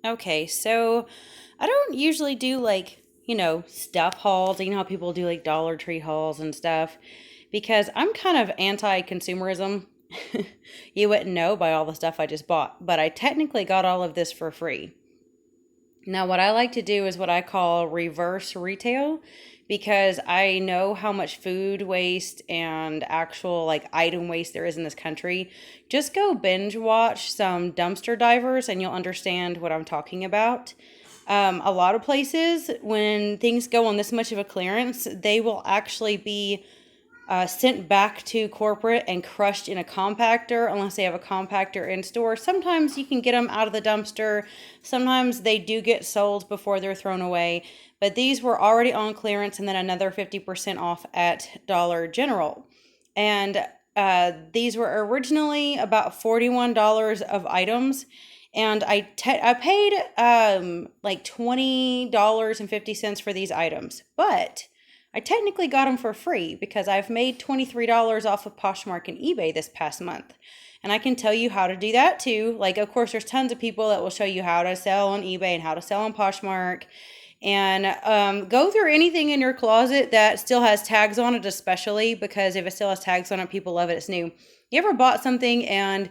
Okay, so I don't usually do stuff hauls. You know how people do like Dollar Tree hauls and stuff because I'm kind of anti-consumerism. You wouldn't know by all the stuff I just bought, but I technically got all of this for free. Now, what I like to do is what I call reverse retail because I know how much food waste and actual like item waste there is in this country. Just go binge watch some dumpster divers and you'll understand what I'm talking about. A lot of places, when things go on this much of a clearance, they will actually be sent back to corporate and crushed in a compactor unless they have a compactor in store. Sometimes you can get them out of the dumpster. Sometimes they do get sold before they're thrown away. But these were already on clearance and then another 50% off at Dollar General. And these were originally about $41 of items. And I paid like $20.50 for these items. But I technically got them for free because I've made $23 off of Poshmark and eBay this past month. And I can tell you how to do that too. Like, of course, there's tons of people that will show you how to sell on eBay and how to sell on Poshmark. And go through anything in your closet that still has tags on it, especially because if it still has tags on it, people love it. It's new. You ever bought something and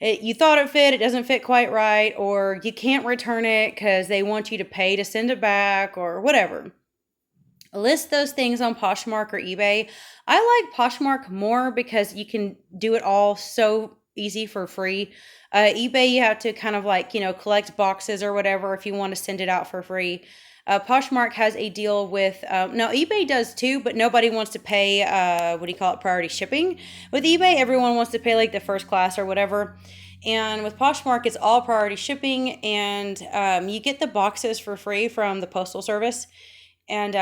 you thought it fit, it doesn't fit quite right, or you can't return it because they want you to pay to send it back or whatever? List those things on Poshmark or eBay. I like Poshmark more because you can do it all so easy for free. eBay, you have to kind of collect boxes or whatever if you want to send it out for free. Poshmark has a deal with, now eBay does too, but nobody wants to pay, priority shipping. With eBay, everyone wants to pay like the first class or whatever. And with Poshmark, it's all priority shipping, and you get the boxes for free from the Postal Service. And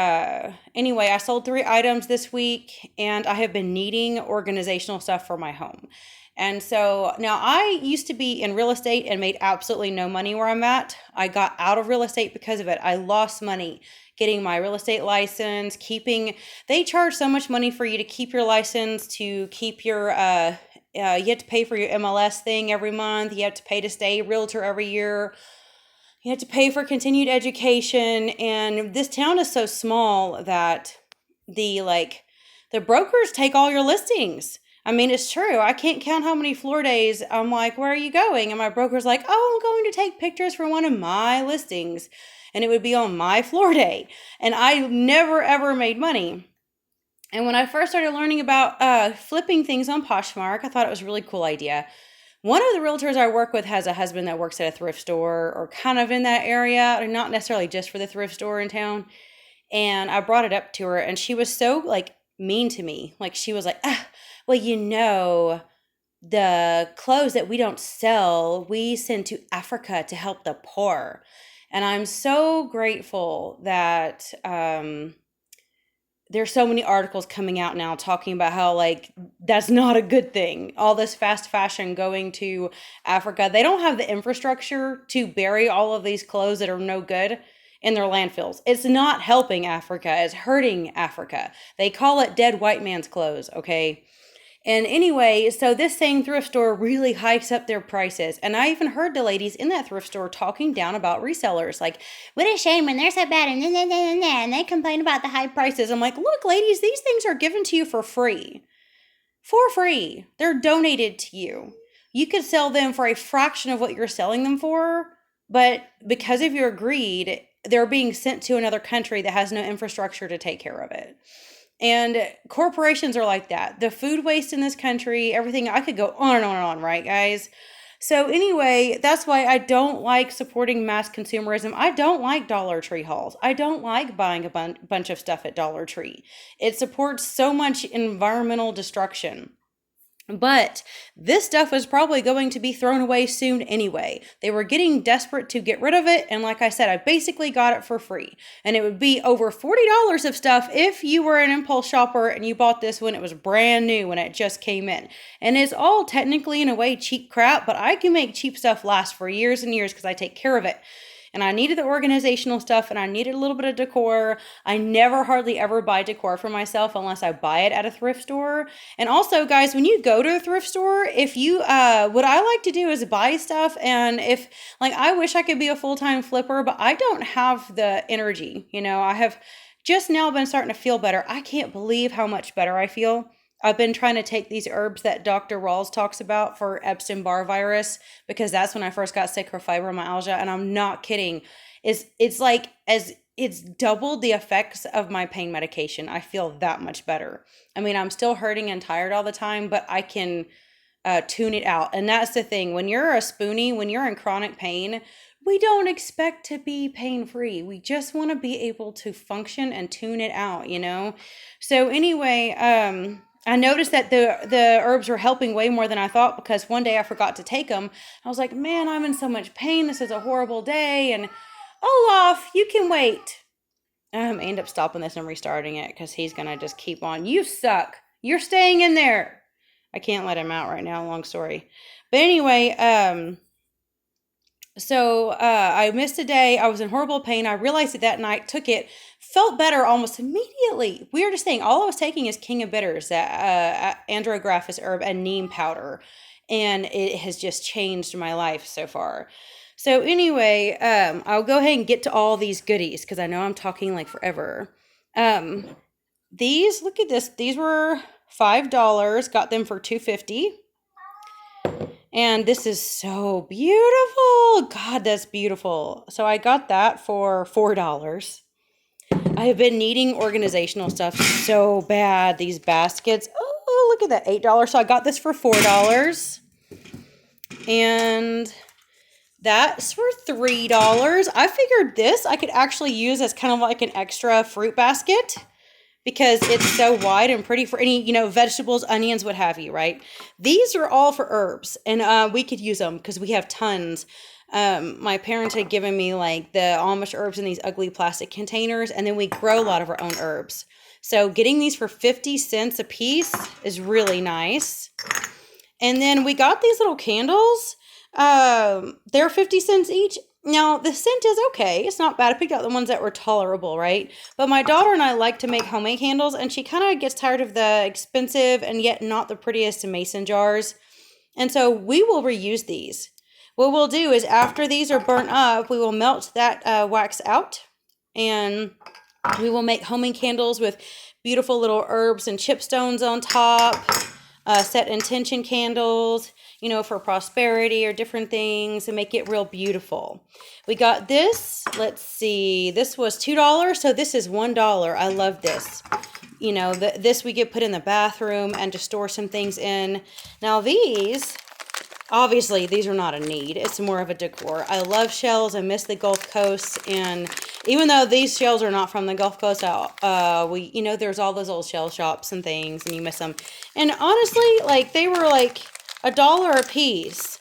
anyway, I sold 3 items this week, and I have been needing organizational stuff for my home. And so now I used to be in real estate and made absolutely no money where I'm at. I got out of real estate because of it. I lost money getting my real estate license, they charge so much money for you to keep your license, to keep your, you have to pay for your MLS thing every month. You have to pay to stay a realtor every year. You have to pay for continued education, and this town is so small that the brokers take all your listings. I mean, it's true. I can't count how many floor days I'm like, "Where are you going?" And my broker's like, "Oh, I'm going to take pictures for one of my listings." And it would be on my floor day. And I never ever made money. And when I first started learning about flipping things on Poshmark, I thought it was a really cool idea. One of the realtors I work with has a husband that works at a thrift store or kind of in that area, or not necessarily just for the thrift store in town. And I brought it up to her, and she was so like mean to me. Like, she was like, well, the clothes that we don't sell, we send to Africa to help the poor. And I'm so grateful that there's so many articles coming out now talking about how that's not a good thing. All this fast fashion going to Africa. They don't have the infrastructure to bury all of these clothes that are no good in their landfills. It's not helping Africa, it's hurting Africa. They call it dead white man's clothes, okay? And anyway, so this same thrift store really hikes up their prices. And I even heard the ladies in that thrift store talking down about resellers. Like, what a shame when they're so bad and they complain about the high prices. I'm like, look, ladies, these things are given to you for free. For free. They're donated to you. You could sell them for a fraction of what you're selling them for, but because of your greed, they're being sent to another country that has no infrastructure to take care of it. And corporations are like that. The food waste in this country, everything, I could go on and on and on, right, guys? So anyway, that's why I don't like supporting mass consumerism. I don't like Dollar Tree hauls. I don't like buying a bunch of stuff at Dollar Tree. It supports so much environmental destruction. But this stuff was probably going to be thrown away soon anyway. They were getting desperate to get rid of it. And like I said, I basically got it for free. And it would be over $40 of stuff if you were an impulse shopper and you bought this when it was brand new, when it just came in. And it's all technically in a way cheap crap, but I can make cheap stuff last for years and years because I take care of it. and I needed the organizational stuff, and I needed a little bit of decor. I never hardly ever buy decor for myself unless I buy it at a thrift store. And also, guys, when you go to a thrift store, if you what I like to do is buy stuff, and if like I wish I could be a full-time flipper, but I don't have the energy. I have just now been starting to feel better. I can't believe how much better I feel. I've been trying to take these herbs that Dr. Rawls talks about for Epstein-Barr virus, because that's when I first got sick for fibromyalgia, and I'm not kidding. It's like it's doubled the effects of my pain medication. I feel that much better. I mean, I'm still hurting and tired all the time, but I can tune it out. And that's the thing. When you're a Spoonie, when you're in chronic pain, we don't expect to be pain-free. We just want to be able to function and tune it out, So anyway, I noticed that the herbs were helping way more than I thought, because one day I forgot to take them. I was like, man, I'm in so much pain. This is a horrible day. And Olaf, you can wait. I end up stopping this and restarting it because he's going to just keep on. You suck. You're staying in there. I can't let him out right now. Long story. But anyway, so I missed a day. I was in horrible pain. I realized it that night, took it, felt better almost immediately. Weirdest thing, all I was taking is King of Bitters, that andrographis herb, and neem powder. And it has just changed my life so far. So anyway, I'll go ahead and get to all these goodies because I know I'm talking like forever. These, look at this. These were $5. Got them for $2.50. And this is so beautiful. God, that's beautiful. So I got that for $4. I have been needing organizational stuff so bad. These baskets. Oh, look at that. $8. So I got this for $4. And that's for $3. I figured this I could actually use as kind of like an extra fruit basket, because it's so wide and pretty for any, vegetables, onions, what have you, right? These are all for herbs, and we could use them because we have tons. My parents had given me like the Amish herbs in these ugly plastic containers, and then we grow a lot of our own herbs. So getting these for 50 cents a piece is really nice. And then we got these little candles. They're 50 cents each. Now, the scent is okay. It's not bad. I picked out the ones that were tolerable, right? But my daughter and I like to make homemade candles, and she kind of gets tired of the expensive and yet not the prettiest mason jars. And so we will reuse these. What we'll do is after these are burnt up, we will melt that wax out, and we will make homemade candles with beautiful little herbs and chipstones on top, set intention candles, for prosperity or different things, and make it real beautiful. We got this. Let's see. This was $2, so this is $1. I love this. This we get put in the bathroom and to store some things in. Now these, obviously, these are not a need. It's more of a decor. I love shells. I miss the Gulf Coast, and even though these shells are not from the Gulf Coast, there's all those old shell shops and things, and you miss them. And honestly, they were like $1 a piece.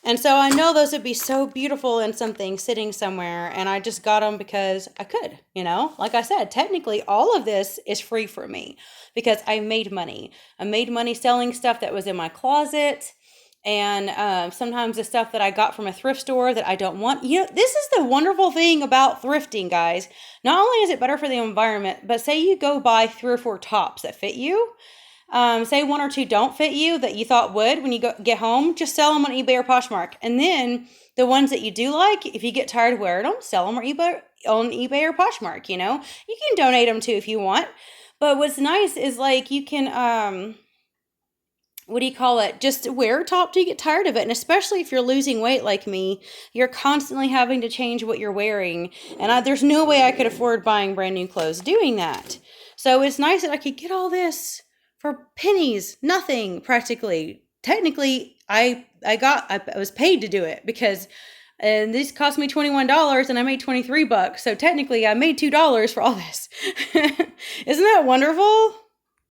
And so I know those would be so beautiful in something sitting somewhere, and I just got them because I could, Like I said, technically all of this is free for me because I made money. I made money selling stuff that was in my closet, and sometimes the stuff that I got from a thrift store that I don't want. This is the wonderful thing about thrifting, guys. Not only is it better for the environment, but say you go buy 3 or 4 tops that fit you. Say 1 or 2 don't fit you that you thought would when you get home, just sell them on eBay or Poshmark. And then the ones that you do like, if you get tired of wearing them, sell them on eBay or Poshmark, You can donate them too if you want. But what's nice is you can, just wear a top till you get tired of it. And especially if you're losing weight like me, you're constantly having to change what you're wearing. And there's no way I could afford buying brand new clothes doing that. So it's nice that I could get all this for pennies, nothing practically. Technically, I was paid to do it because these cost me $21 and I made $23. So technically I made $2 for all this. Isn't that wonderful?